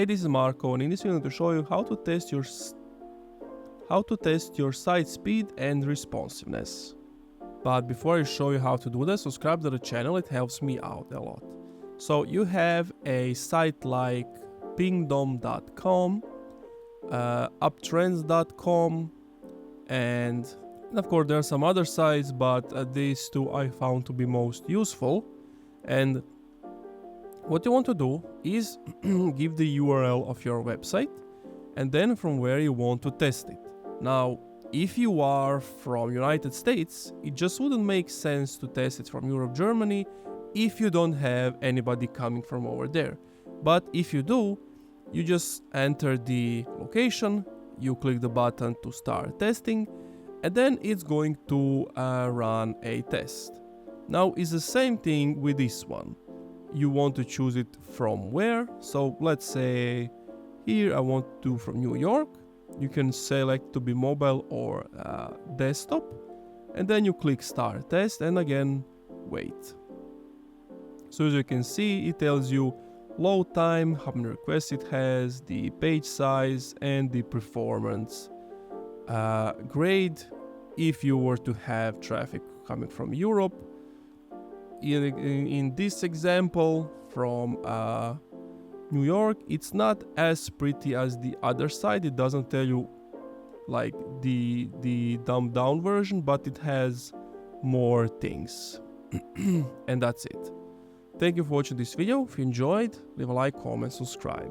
Hey, this is Marco, and in this video I'm going to show you how to test your site speed and responsiveness. But before I show you how to do that, subscribe to the channel, it helps me out a lot. So you have a site like pingdom.com, uptrends.com, and of course there are some other sites, but these two I found to be most useful. And what you want to do is give the URL of your website and then from where you want to test it. Now, if you are from United States, it just wouldn't make sense to test it from Europe, Germany, if you don't have anybody coming from over there. But if you do, you just enter the location, you click the button to start testing, and then it's going to run a test. Now, it's the same thing with this one. You want to choose it from where. So let's say here I want to do from New York. You can select to be mobile or desktop, and then you click start test and again wait. So as you can see, it tells you load time, how many requests it has, the page size, and the performance grade if you were to have traffic coming from Europe. In this example from New York, it's not as pretty as the other side. It doesn't tell you like the dumbed down version, but it has more things. And that's it. Thank you for watching this video. If you enjoyed, leave a like, comment, subscribe.